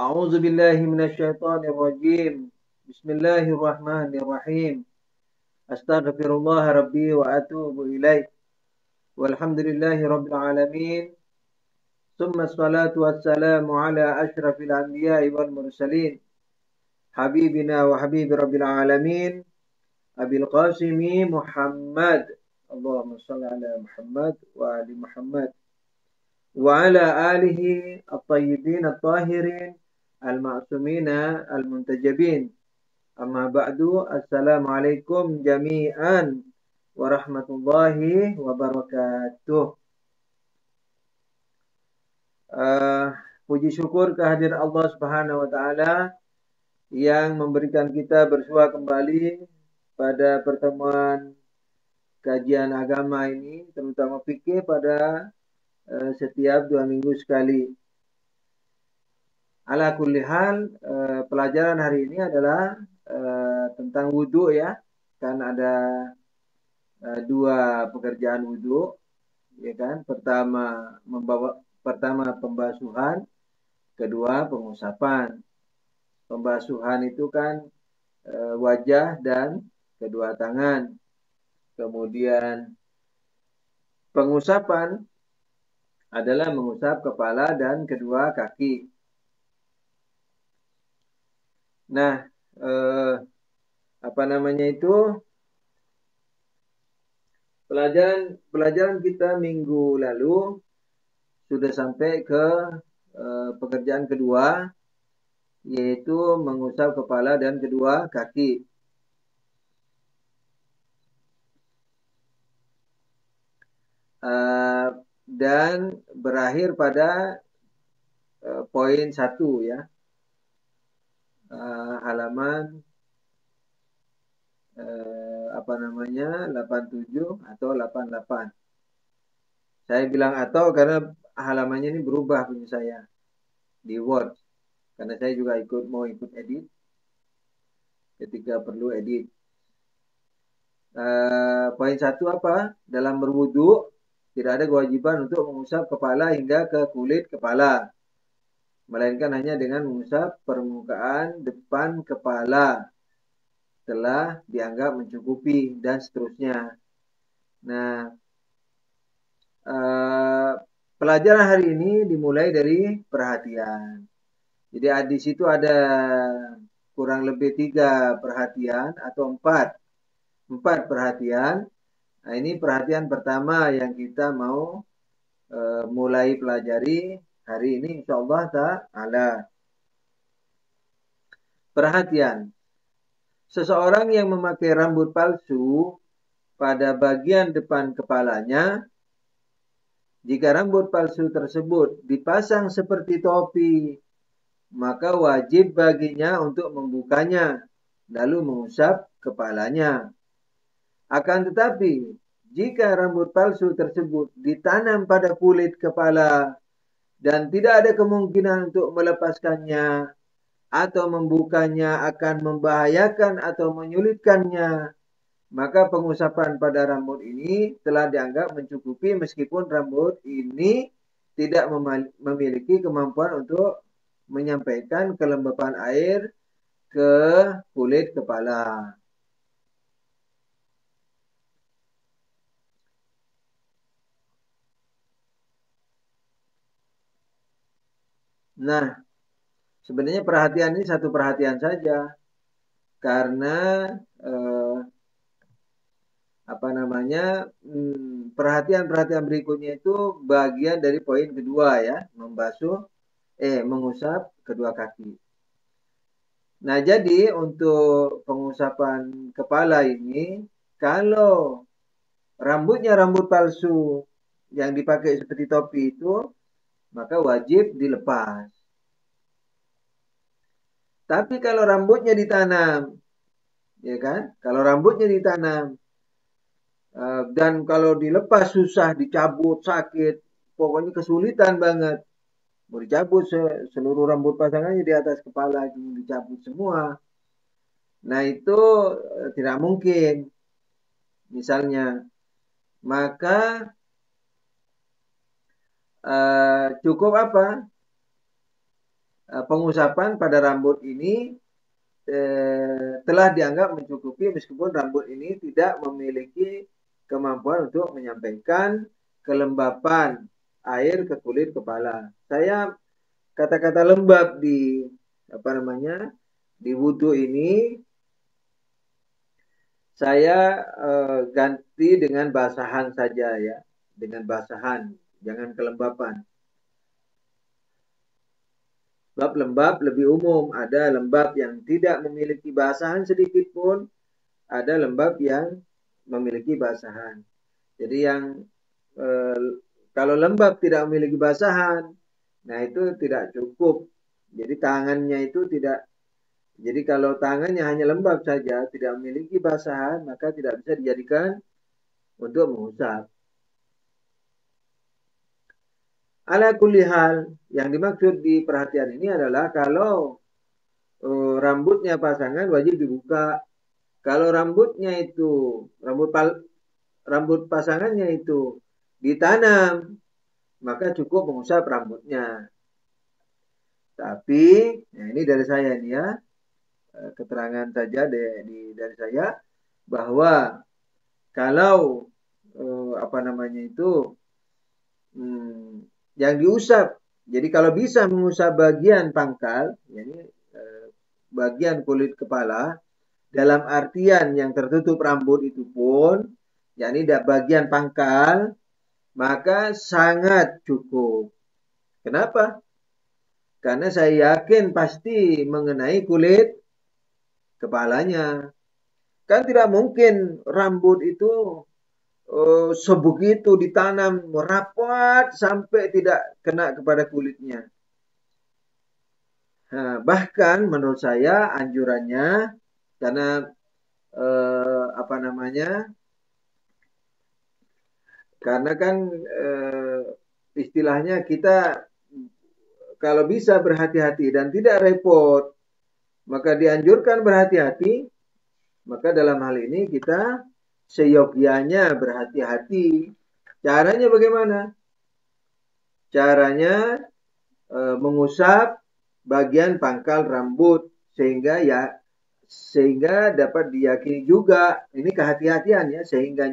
أعوذ بالله من الشيطان الرجيم. بسم الله الرحمن الرحيم. أستغفر الله ربي وأتوب إليه. والحمد لله رب العالمين. ثم الصلاة والسلام على أشرف الأنبياء والمرسلين. حبيبنا وحبيب رب العالمين أبي القاسم محمد. اللهم صل على محمد وآل محمد وعلى آله الطيبين الطاهرين المعصومين المنتجبين. Amma ba'du, assalamualaikum jami'an warahmatullahi wabarakatuh. Puji syukur kehadiran Allah Subhanahu wa taala yang memberikan kita bersua kembali pada pertemuan kajian agama ini, terutama fikih pada setiap 2 minggu sekali. Ala kulli hal, pelajaran hari ini adalah tentang wudhu ya, kan ada 2 pekerjaan wudhu, ya kan? Pertama pembasuhan, kedua pengusapan. Pembasuhan itu kan wajah dan kedua tangan. Kemudian pengusapan adalah mengusap kepala dan kedua kaki. Nah, pelajaran kita minggu lalu sudah sampai ke pekerjaan kedua, yaitu mengusap kepala dan kedua kaki. Dan berakhir pada poin 1 ya, halaman 87 atau 88. Saya bilang atau karena halamannya ini berubah punya saya di Word. Karena saya juga mau ikut edit ketika perlu edit. Poin 1 apa? Dalam berwudu tidak ada kewajiban untuk mengusap kepala hingga ke kulit kepala, melainkan hanya dengan mengusap permukaan depan kepala telah dianggap mencukupi dan seterusnya. Nah, pelajaran hari ini dimulai dari perhatian. Jadi di situ ada kurang lebih 3 perhatian atau 4 perhatian. Nah, ini perhatian pertama yang kita mau mulai pelajari hari ini insyaallah ta'ala. Perhatian. Seseorang yang memakai rambut palsu pada bagian depan kepalanya, jika rambut palsu tersebut dipasang seperti topi, maka wajib baginya untuk membukanya lalu mengusap kepalanya. Akan tetapi, jika rambut palsu tersebut ditanam pada kulit kepala dan tidak ada kemungkinan untuk melepaskannya atau membukanya akan membahayakan atau menyulitkannya, maka pengusapan pada rambut ini telah dianggap mencukupi meskipun rambut ini tidak memiliki kemampuan untuk menyampaikan kelembapan air ke kulit kepala. Nah, sebenarnya perhatian ini satu perhatian saja, karena perhatian berikutnya itu bagian dari poin kedua ya, mengusap kedua kaki. Nah, jadi untuk pengusapan kepala ini, kalau rambutnya rambut palsu yang dipakai seperti topi itu, maka wajib dilepas. Tapi kalau rambutnya ditanam, ya kan? Kalau rambutnya ditanam dan kalau dilepas susah, dicabut sakit, pokoknya kesulitan banget. Mau dicabut seluruh rambut pasangannya di atas kepala itu dicabut semua. Nah, itu tidak mungkin. Misalnya, maka cukup apa? pengusapan pada rambut ini telah dianggap mencukupi meskipun rambut ini tidak memiliki kemampuan untuk menyampaikan kelembapan air ke kulit kepala. Saya kata-kata lembab di di wudhu ini saya ganti dengan basahan saja ya, dengan basahan, jangan kelembapan. Sebab lembab lebih umum, ada lembab yang tidak memiliki basahan sedikit pun, ada lembab yang memiliki basahan. Jadi yang kalau lembab tidak memiliki basahan, nah itu tidak cukup. Jadi tangannya itu tidak. Jadi kalau tangannya hanya lembab saja, tidak memiliki basahan, maka tidak bisa dijadikan untuk mengusap. Ala kulli hal, yang dimaksud di perhatian ini adalah kalau rambutnya pasangan wajib dibuka. Kalau rambutnya itu rambut pasangannya itu ditanam, maka cukup mengusap rambutnya. Tapi, nah ini dari saya nih ya, keterangan saja dari saya bahwa kalau yang diusap, jadi kalau bisa mengusap bagian pangkal, yakni bagian kulit kepala, dalam artian yang tertutup rambut itu pun, yakni bagian pangkal, maka sangat cukup. Kenapa? Karena saya yakin pasti mengenai kulit kepalanya. Kan tidak mungkin rambut itu sebegitu ditanam rapat sampai tidak kena kepada kulitnya. Nah, bahkan menurut saya anjurannya karena karena kan istilahnya kita kalau bisa berhati-hati dan tidak repot, maka dianjurkan berhati-hati. Maka dalam hal ini kita seyogyanya berhati-hati. Caranya bagaimana? Caranya mengusap bagian pangkal rambut sehingga dapat diyakini juga, ini kehati-hatian ya, sehingga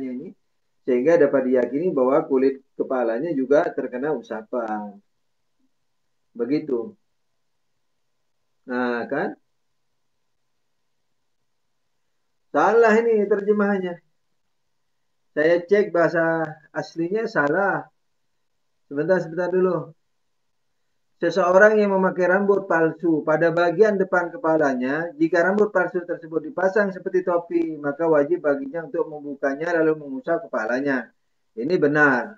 dapat diyakini bahwa kulit kepalanya juga terkena usapan. Begitu. Nah, kan? Salah ini terjemahannya. Saya cek bahasa aslinya salah. Sebentar dulu. Seseorang yang memakai rambut palsu pada bagian depan kepalanya, jika rambut palsu tersebut dipasang seperti topi, maka wajib baginya untuk membukanya lalu mengusap kepalanya. Ini benar.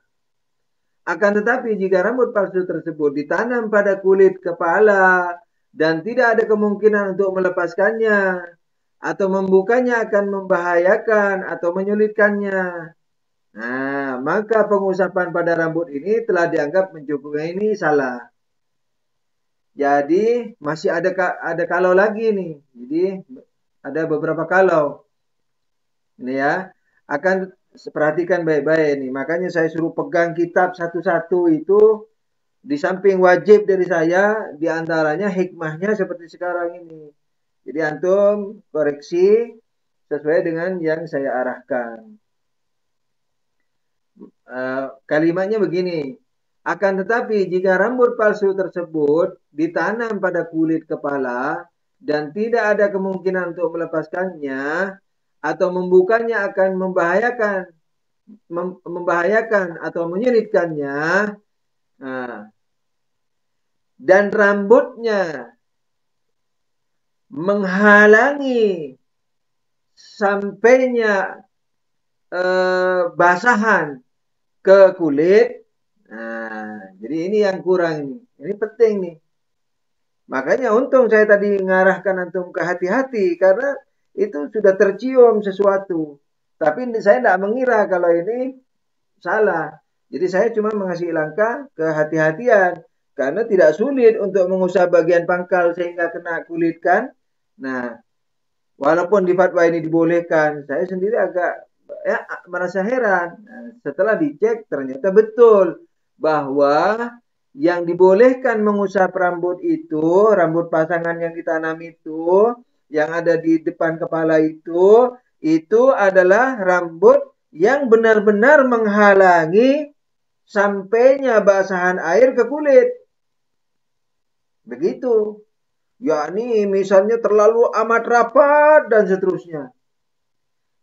Akan tetapi jika rambut palsu tersebut ditanam pada kulit kepala dan tidak ada kemungkinan untuk melepaskannya atau membukanya akan membahayakan atau menyulitkannya. Nah, maka pengusapan pada rambut ini telah dianggap mencukupi. Ini salah. Jadi masih ada kalau lagi nih. Jadi ada beberapa kalau. Ini ya. Akan perhatikan baik-baik nih. Makanya saya suruh pegang kitab satu-satu itu di samping wajib dari saya, di antaranya hikmahnya seperti sekarang ini. Jadi antum koreksi sesuai dengan yang saya arahkan. Kalimatnya begini. Akan tetapi jika rambut palsu tersebut ditanam pada kulit kepala dan tidak ada kemungkinan untuk melepaskannya atau membukanya akan membahayakan atau menyulitkannya, dan rambutnya menghalangi sampainya basahan ke kulit. Nah, jadi ini yang kurang ini. Ini penting nih. Makanya untung saya tadi mengarahkan antum ke hati-hati karena itu sudah tercium sesuatu. Tapi saya tidak mengira kalau ini salah. Jadi saya cuma mengasih langkah kehati-hatian karena tidak sulit untuk mengusap bagian pangkal sehingga kena kulit kan. Nah, walaupun di fatwa ini dibolehkan, saya sendiri agak merasa heran. Nah, setelah dicek ternyata betul bahwa Yang dibolehkan mengusap rambut itu, rambut pasangan yang ditanam itu, yang ada di depan kepala itu adalah rambut yang benar-benar menghalangi sampainya basahan air ke kulit. Begitu. Yakni misalnya terlalu amat rapat dan seterusnya.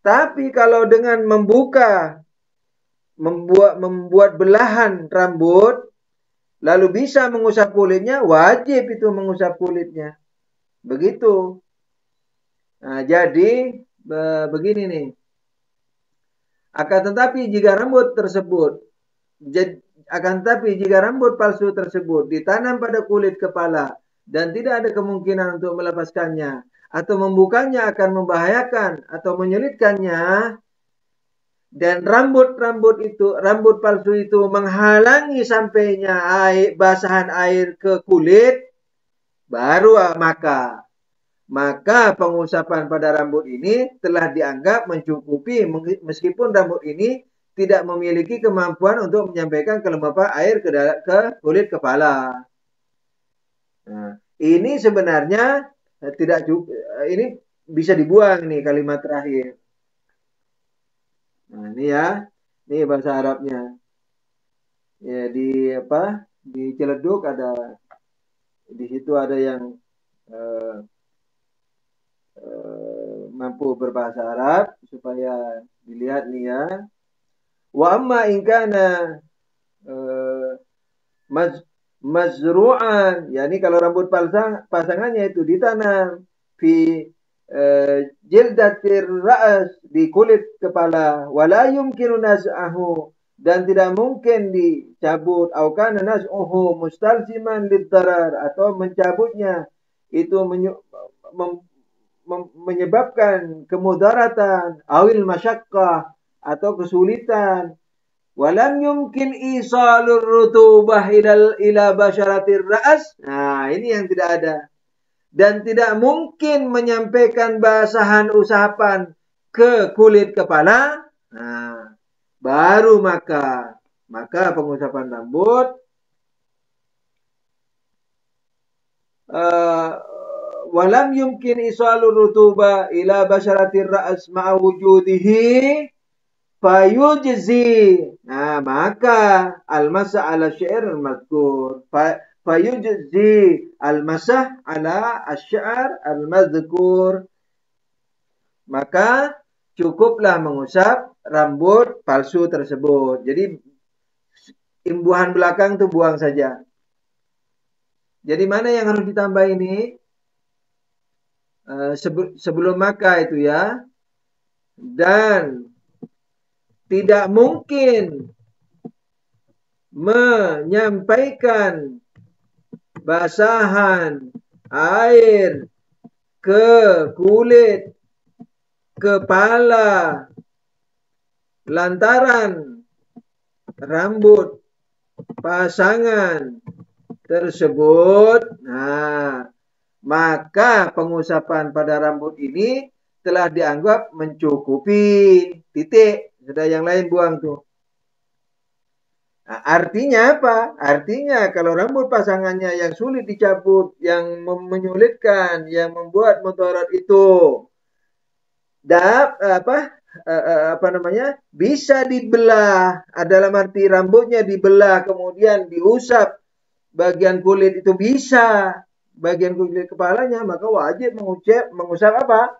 Tapi kalau dengan membuat belahan rambut, lalu bisa mengusap kulitnya, wajib itu mengusap kulitnya. Begitu. Nah, jadi begini nih. Akan tetapi jika rambut tersebut jika rambut palsu tersebut ditanam pada kulit kepala dan tidak ada kemungkinan untuk melepaskannya atau membukanya akan membahayakan atau menyulitkannya, dan rambut palsu itu menghalangi sampainya basahan air ke kulit, baru maka pengusapan pada rambut ini telah dianggap mencukupi meskipun rambut ini tidak memiliki kemampuan untuk menyampaikan kelembapan air ke kulit kepala. Nah, ini sebenarnya tidak cukup. Ini bisa dibuang nih kalimat terakhir. Nah, ini ya. Ini bahasa Arabnya. Ya, di Ciledug di situ ada yang mampu berbahasa Arab supaya dilihat nih ya. Wa amma in kana mazru'an, yakni kalau rambut pasangannya itu ditanam fi jildatir ra'as, di kulit kepala, wala yumkinu naz'ahu, dan tidak mungkin dicabut, au kana naz'uhu mustalziman liddarar, atau mencabutnya itu menyebabkan kemudaratan, awil masyaqqah, atau kesulitan. Walam yumkin isalur rutubah ila basyaratir ra'as. Nah, ini yang tidak ada. Dan tidak mungkin menyampaikan basahan usapan ke kulit kepala. Nah, baru maka pengusapan rambut walam yumkin isalur rutubah ila basyaratir ra'as ma'a wujudihi fayujzi. Nah, maka al-masah ala syair al-mazkur. Fayujzi al-masah ala asy-sya'r al-mazkur. Maka cukuplah mengusap rambut palsu tersebut. Jadi imbuhan belakang itu buang saja. Jadi mana yang harus ditambah ini? Sebelum maka itu ya. Dan tidak mungkin menyampaikan basahan air ke kulit kepala lantaran rambut pasangan tersebut. Nah, maka pengusapan pada rambut ini telah dianggap mencukupi. Titik. Sudah, yang lain buang tuh. Nah, artinya apa? Artinya kalau rambut pasangannya yang sulit dicabut, yang menyulitkan, yang membuat mudarat itu bisa dibelah, dalam arti rambutnya dibelah kemudian diusap bagian kulit itu, bisa bagian kulit kepalanya, maka wajib mengusap apa?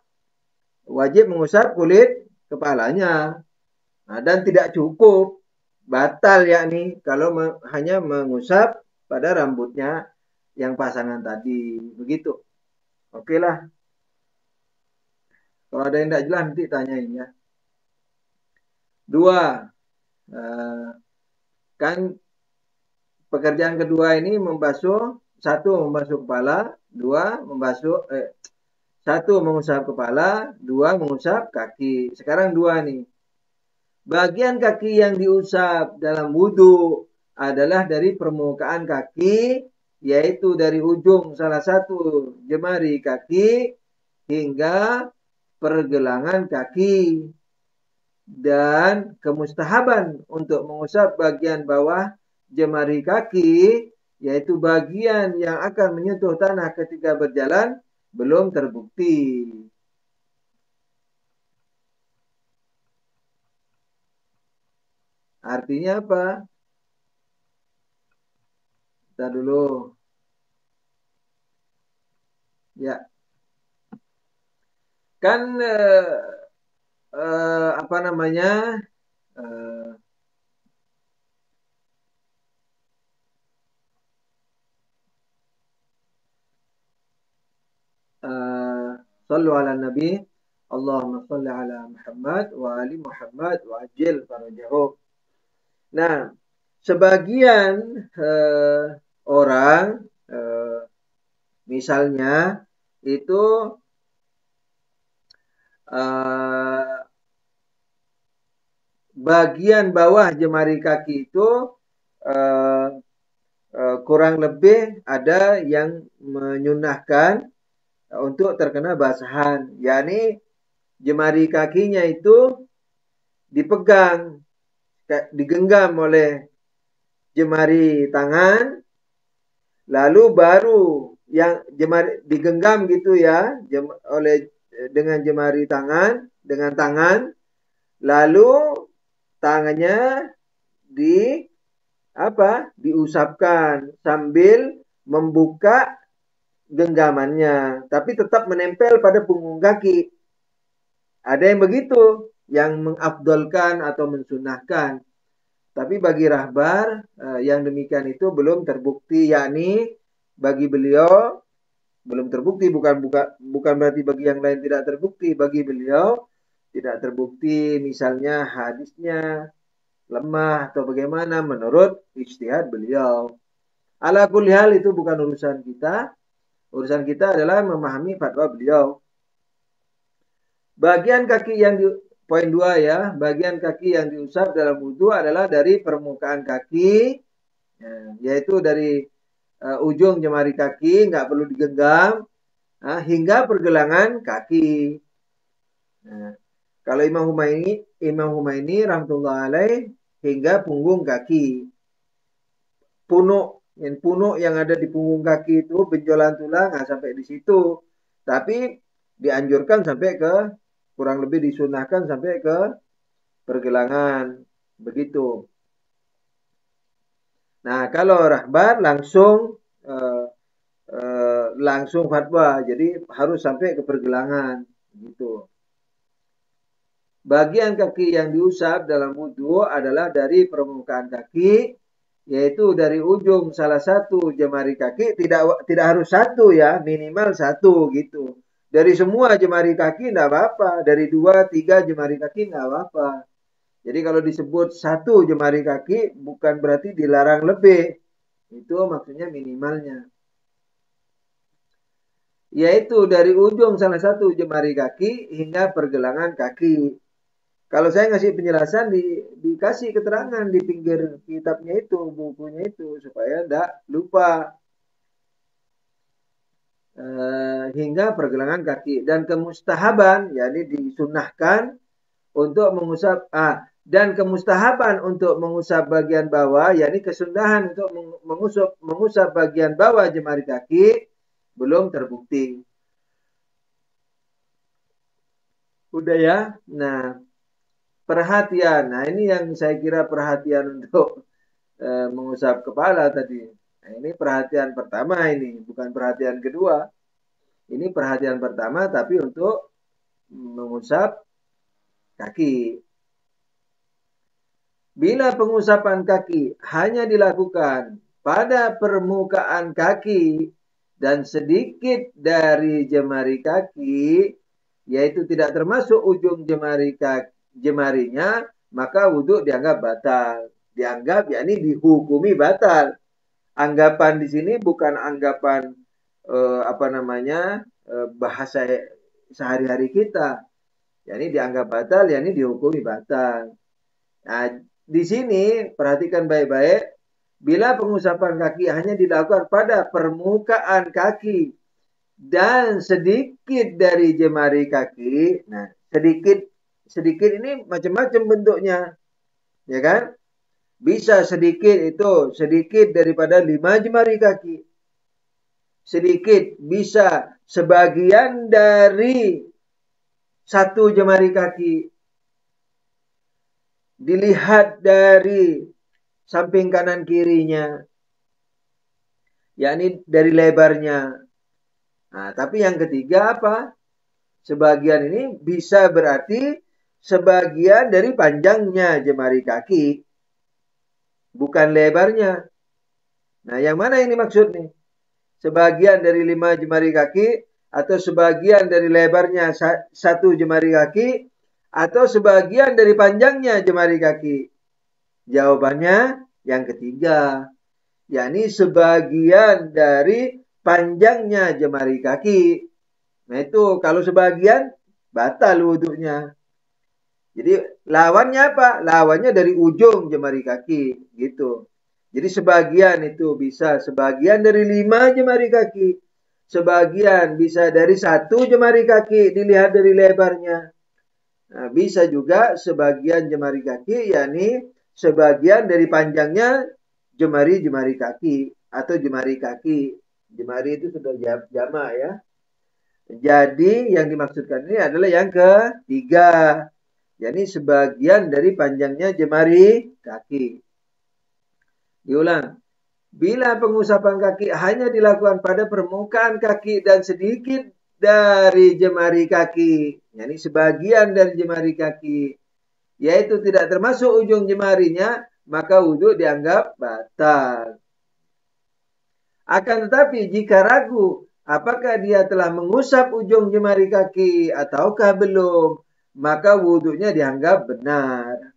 Wajib mengusap kulit kepalanya. Nah, dan tidak cukup, batal yakni kalau hanya mengusap pada rambutnya yang pasangan tadi. Begitu. Oke lah. Kalau ada yang tidak jelas nanti tanyain ya. 2. Kan pekerjaan kedua ini membasuh, 1 membasuh kepala, 1 mengusap kepala, 2 mengusap kaki. Sekarang 2 nih. Bagian kaki yang diusap dalam wudu adalah dari permukaan kaki, yaitu dari ujung salah satu jemari kaki hingga pergelangan kaki. Dan kemustahaban untuk mengusap bagian bawah jemari kaki yaitu bagian yang akan menyentuh tanah ketika berjalan, belum terbukti. Artinya apa? Kita dulu. Ya, kan apa namanya? Eh, Sallu ala Nabi, Allahumma salli ala Muhammad wa ali Muhammad wa ajil farajahu. Nah, sebagian orang misalnya itu bagian bawah jemari kaki itu kurang lebih ada yang menyunahkan untuk terkena basahan, yakni jemari kakinya itu dipegang, digenggam oleh jemari tangan, lalu baru yang jemari digenggam gitu ya, oleh dengan jemari tangan, dengan tangan, lalu tangannya di diusapkan sambil membuka genggamannya, tapi tetap menempel pada punggung kaki. Ada yang begitu, yang mengafdolkan atau mensunahkan. Tapi bagi rahbar yang demikian itu belum terbukti, yakni bagi beliau belum terbukti, bukan berarti bagi yang lain tidak terbukti. Bagi beliau tidak terbukti, misalnya hadisnya lemah atau bagaimana menurut ijtihad beliau. Ala kulli hal itu bukan urusan kita. Urusan kita adalah memahami fatwa beliau. Bagian kaki yang di poin 2 ya, bagian kaki yang diusap dalam wudhu adalah dari permukaan kaki, yaitu dari ujung jemari kaki, nggak perlu digenggam, hingga pergelangan kaki. Nah, kalau Imam Humaini rahmatullah alaih hingga punggung kaki. Punuk yang ada di punggung kaki itu benjolan tulang sampai di situ. Tapi dianjurkan sampai ke kurang lebih disunahkan sampai ke pergelangan. Begitu. Nah, kalau rahbar langsung fatwa, jadi harus sampai ke pergelangan gitu. Bagian kaki yang diusap dalam wudhu adalah dari permukaan kaki, yaitu dari ujung salah satu jemari kaki, tidak harus satu ya, minimal satu gitu. Dari semua jemari kaki tidak apa-apa, dari 2, 3 jemari kaki tidak apa-apa. Jadi kalau disebut satu jemari kaki bukan berarti dilarang lebih, itu maksudnya minimalnya. Yaitu dari ujung salah satu jemari kaki hingga pergelangan kaki. Kalau saya ngasih penjelasan dikasih keterangan di pinggir kitabnya itu, bukunya itu, supaya tidak lupa. Hingga pergelangan kaki. Dan kemustahaban, yakni disunahkan untuk mengusap, dan kemustahaban untuk mengusap bagian bawah, yakni kesunahan untuk mengusap bagian bawah jemari kaki, belum terbukti. Udah ya? Nah, perhatian. Nah, ini yang saya kira perhatian untuk mengusap kepala tadi. Nah, ini perhatian pertama ini, bukan perhatian kedua. Ini perhatian pertama tapi untuk mengusap kaki. Bila pengusapan kaki hanya dilakukan pada permukaan kaki dan sedikit dari jemari kaki, yaitu tidak termasuk ujung jemarinya, maka wudhu dianggap batal. Dianggap yakni dihukumi batal. Anggapan di sini bukan anggapan bahasa sehari-hari kita. Yakni dianggap batal, yakni dihukumi batal. Nah, di sini perhatikan baik-baik. Bila pengusapan kaki hanya dilakukan pada permukaan kaki dan sedikit dari jemari kaki. Nah, sedikit ini macam-macam bentuknya. Ya kan? Bisa sedikit itu, sedikit daripada 5 jemari kaki. Sedikit bisa sebagian dari 1 jemari kaki. Dilihat dari samping kanan kirinya, yakni dari lebarnya. Nah, tapi yang ketiga apa? Sebagian ini bisa berarti sebagian dari panjangnya jemari kaki, bukan lebarnya. Nah, yang mana yang dimaksud nih? Sebagian dari 5 jemari kaki, atau sebagian dari lebarnya 1 jemari kaki, atau sebagian dari panjangnya jemari kaki? Jawabannya yang ketiga, yakni sebagian dari panjangnya jemari kaki. Nah itu kalau sebagian batal wudhunya. Jadi lawannya apa? Lawannya dari ujung jemari kaki gitu. Jadi sebagian itu bisa sebagian dari 5 jemari kaki. Sebagian bisa dari 1 jemari kaki dilihat dari lebarnya. Nah, bisa juga sebagian jemari kaki, yakni sebagian dari panjangnya jemari-jemari kaki atau jemari kaki. Jemari itu sudah jamak ya. Jadi yang dimaksudkan ini adalah yang ketiga, yakni sebagian dari panjangnya jemari kaki. Diulang. Bila pengusapan kaki hanya dilakukan pada permukaan kaki dan sedikit dari jemari kaki, yakni sebagian dari jemari kaki, yaitu tidak termasuk ujung jemarinya, maka wudhu dianggap batal. Akan tetapi jika ragu apakah dia telah mengusap ujung jemari kaki ataukah belum, maka wudhunya dianggap benar.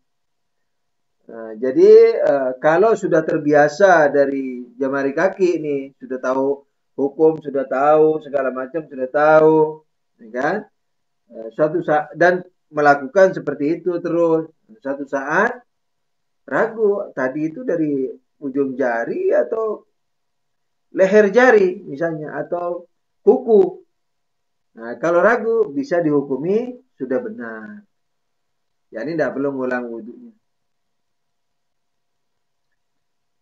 Nah, jadi kalau sudah terbiasa dari jemari kaki ini, sudah tahu hukum, sudah tahu segala macam, sudah tahu, ya kan? Suatu saat dan melakukan seperti itu terus, suatu saat ragu tadi itu dari ujung jari atau leher jari misalnya atau kuku. Nah, kalau ragu bisa dihukumi sudah benar. Ya ini tidak perlu ngulang wudhunya.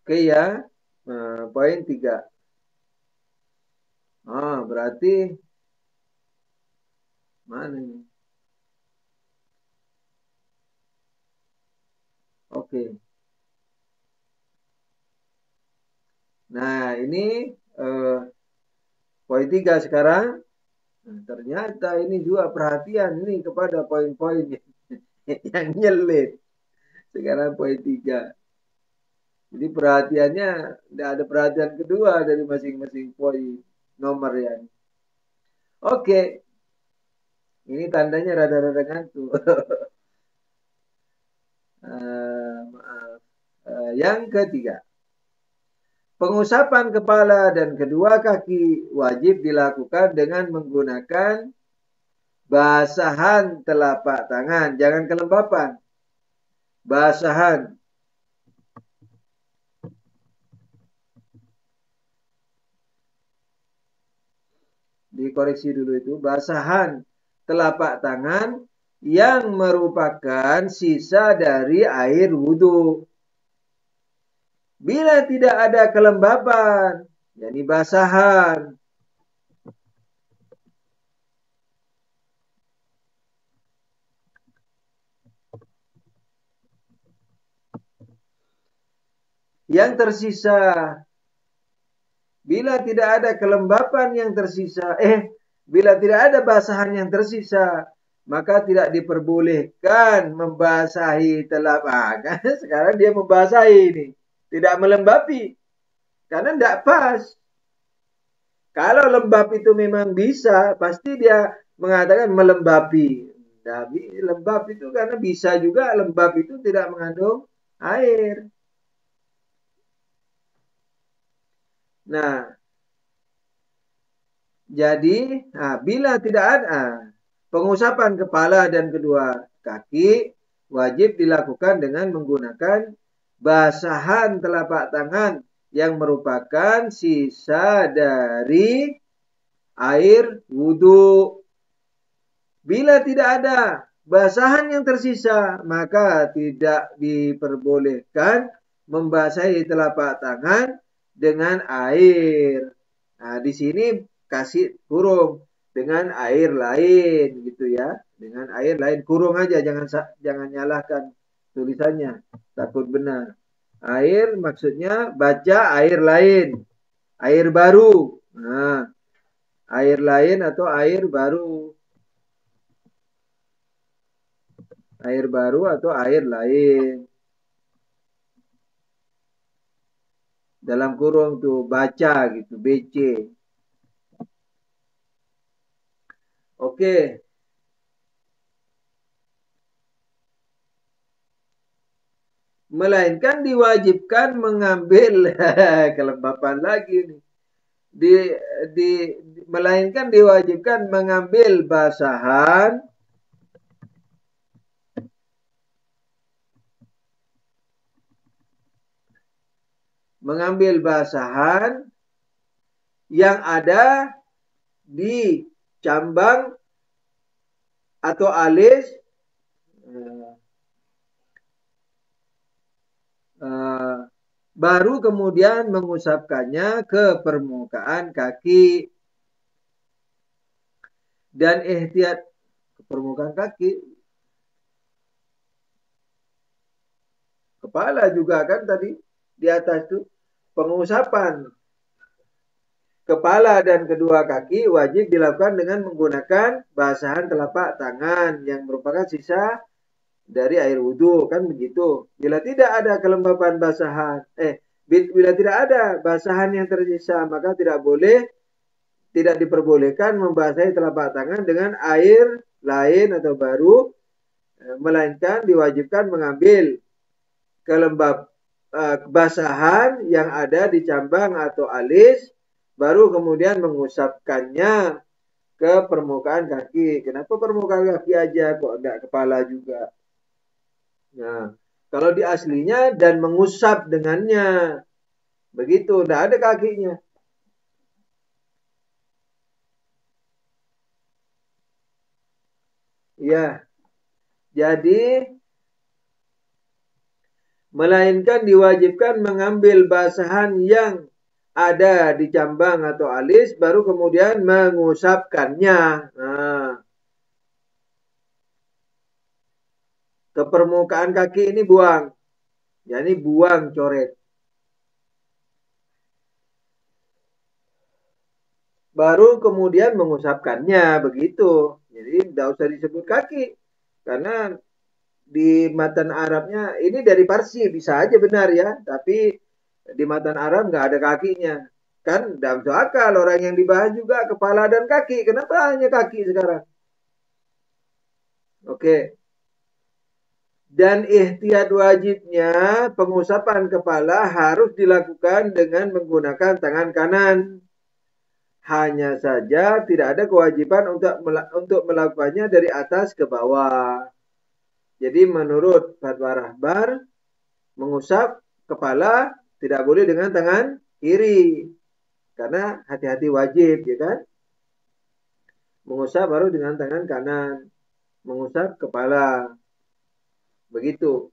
Oke ya, poin 3. Berarti mana ini? Oke. Nah, ini poin 3 sekarang. Nah, ternyata ini juga perhatian ini kepada poin-poin yang nyelip. Sekarang poin 3. Jadi perhatiannya tidak ada perhatian kedua dari masing-masing poin nomor yang. Oke, ini tandanya rada-rada ngantuk. Maaf. Yang ketiga, pengusapan kepala dan kedua kaki wajib dilakukan dengan menggunakan basahan telapak tangan, jangan kelembapan. Basahan. Dikoreksi dulu itu, basahan telapak tangan yang merupakan sisa dari air wudhu. Bila tidak ada kelembapan, yakni basahan, yang tersisa, bila tidak ada kelembapan yang tersisa, bila tidak ada basahan yang tersisa, maka tidak diperbolehkan membasahi telapak. Sekarang dia membasahi ini, tidak melembapi, karena tidak pas. Kalau lembab itu memang bisa, pasti dia mengatakan melembapi. Tapi lembab itu karena bisa juga lembab itu tidak mengandung air. Nah, jadi bila tidak ada pengusapan kepala dan kedua kaki, wajib dilakukan dengan menggunakan basahan telapak tangan yang merupakan sisa dari air wudhu. Bila tidak ada basahan yang tersisa, maka tidak diperbolehkan membasahi telapak tangan dengan air. Nah, di sini kasih kurung dengan air lain gitu ya. Dengan air lain kurung aja, jangan nyalahkan tulisannya. Takut benar. Air maksudnya baca air lain, air baru. Nah, air lain atau air baru. Air baru atau air lain. Dalam kurung tuh baca gitu, BC. Oke. Melainkan diwajibkan mengambil kelembapan lagi nih. Di, di melainkan diwajibkan mengambil basahan yang ada di cambang atau alis baru kemudian mengusapkannya ke permukaan kaki dan ihtiyat ke permukaan kaki, kepala juga kan tadi di atas tuh pengusapan kepala dan kedua kaki wajib dilakukan dengan menggunakan basahan telapak tangan yang merupakan sisa dari air wudhu, kan begitu. Bila tidak ada kelembapan basahan, bila tidak ada basahan yang tersisa, maka tidak diperbolehkan membasahi telapak tangan dengan air lain atau baru, melainkan diwajibkan mengambil basahan yang ada di cambang atau alis, baru kemudian mengusapkannya ke permukaan kaki. Kenapa permukaan kaki aja kok enggak kepala juga? Nah, kalau di aslinya dan mengusap dengannya, begitu, enggak ada kakinya. Ya, jadi melainkan diwajibkan mengambil basahan yang ada di cambang atau alis, baru kemudian mengusapkannya. Nah, ke permukaan kaki ini buang. Ya, ini buang coret. Baru kemudian mengusapkannya, begitu. Jadi tidak usah disebut kaki. Karena di matan Arabnya, ini dari Parsi bisa aja benar ya. Tapi di matan Arab nggak ada kakinya. Kan dalam akal orang yang dibahas juga kepala dan kaki. Kenapa hanya kaki sekarang? Oke. Dan ihtiyat wajibnya pengusapan kepala harus dilakukan dengan menggunakan tangan kanan. Hanya saja tidak ada kewajiban untuk melakukannya dari atas ke bawah. Jadi menurut fatwa Rahbar, mengusap kepala tidak boleh dengan tangan kiri. Karena hati-hati wajib, ya kan? Mengusap baru dengan tangan kanan. Mengusap kepala. Begitu.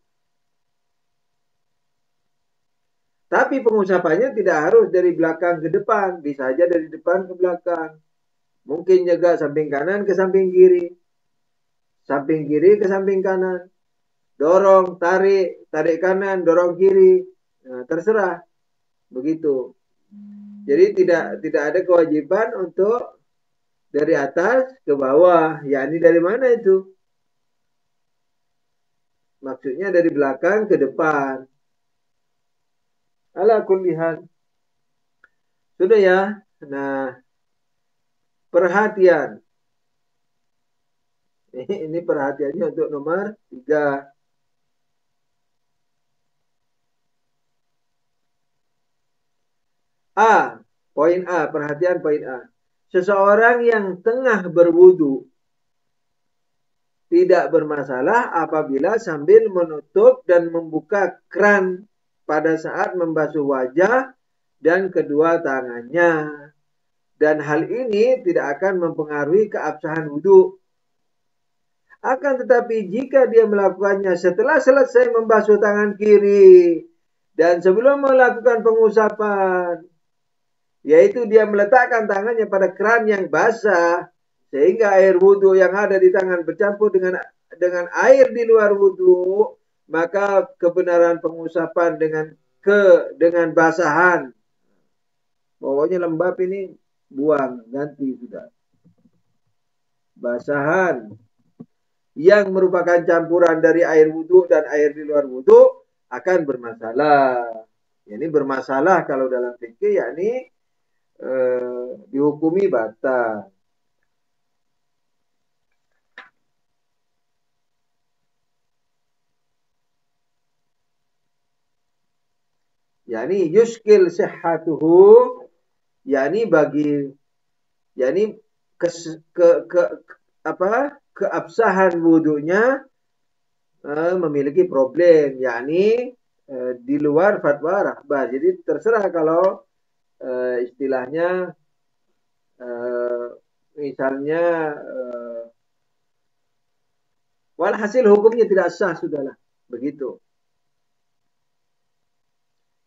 Tapi pengusapannya tidak harus dari belakang ke depan. Bisa aja dari depan ke belakang. Mungkin juga samping kanan ke samping kiri. Samping kiri ke samping kanan. Dorong, tarik kanan, dorong kiri. Nah, terserah. Begitu. Jadi tidak ada kewajiban untuk dari atas ke bawah. Ya, ini dari mana itu? Maksudnya dari belakang ke depan. Ala kullihan. Sudah ya. Nah, perhatian. Ini perhatiannya untuk nomor 3. Poin A, perhatian poin A. Seseorang yang tengah berwudu tidak bermasalah apabila sambil menutup dan membuka keran pada saat membasuh wajah dan kedua tangannya. Dan hal ini tidak akan mempengaruhi keabsahan wudu. Akan tetapi jika dia melakukannya setelah selesai membasuh tangan kiri Dan sebelum melakukan pengusapan, yaitu dia meletakkan tangannya pada keran yang basah, sehingga air wudhu yang ada di tangan bercampur dengan air di luar wudhu, maka kebenaran pengusapan dengan basahan, pokoknya lembab ini buang, ganti sudah. Basahan yang merupakan campuran dari air wudhu dan air di luar wudhu akan bermasalah. Ini bermasalah kalau dalam fikih, yakni dihukumi batal. Yani yuskil sihhatuhu, yani bagi, yani ke, ke apa, keabsahan wudhunya memiliki problem, yakni di luar fatwa rahbah. Jadi terserah kalau istilahnya misalnya walhasil hukumnya tidak sah, sudahlah begitu.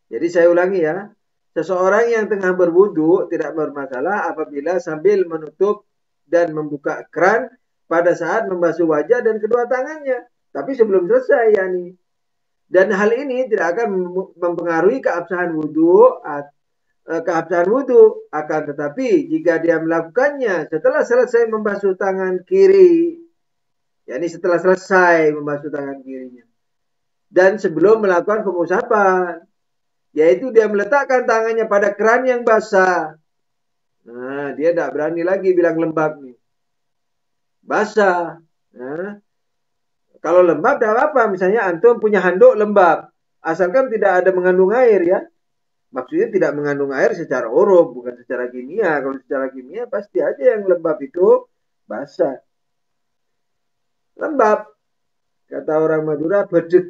Jadi saya ulangi ya, seseorang yang tengah berwudu tidak bermasalah apabila sambil menutup dan membuka keran pada saat membasuh wajah dan kedua tangannya. Tapi sebelum selesai, yani. Dan hal ini tidak akan mempengaruhi keabsahan wudhu. Akan tetapi jika dia melakukannya setelah selesai membasuh tangan kiri, yakni setelah selesai membasuh tangan kirinya, dan sebelum melakukan pengusapan, yaitu dia meletakkan tangannya pada keran yang basah. Nah, dia tidak berani lagi bilang lembab nih. Basah. Nah, kalau lembab tidak apa-apa. Misalnya antum punya handuk lembab. Asalkan tidak ada mengandung air ya. Maksudnya tidak mengandung air secara uruf, bukan secara kimia. Kalau secara kimia pasti aja yang lembab itu basah. Lembab. Kata orang Madura, bedek.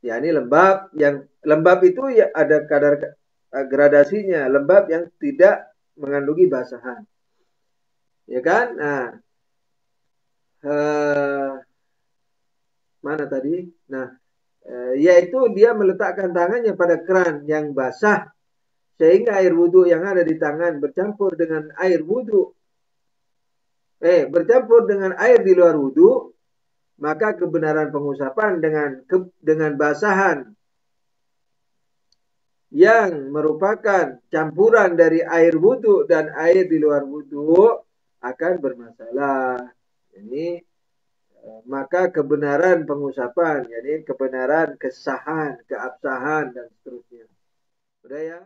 Ya, ini lembab. Yang lembab itu ya ada kadar gradasinya. Lembab yang tidak mengandungi basahan. Ya kan? Nah, mana tadi? Nah, yaitu dia meletakkan tangannya pada keran yang basah sehingga air wudhu yang ada di tangan bercampur dengan air di luar wudhu, maka kebenaran pengusapan dengan basahan yang merupakan campuran dari air wudhu dan air di luar wudhu akan bermasalah. Ini maka kebenaran pengusapan, jadi kebenaran kesahan, keabsahan dan seterusnya. Udah ya?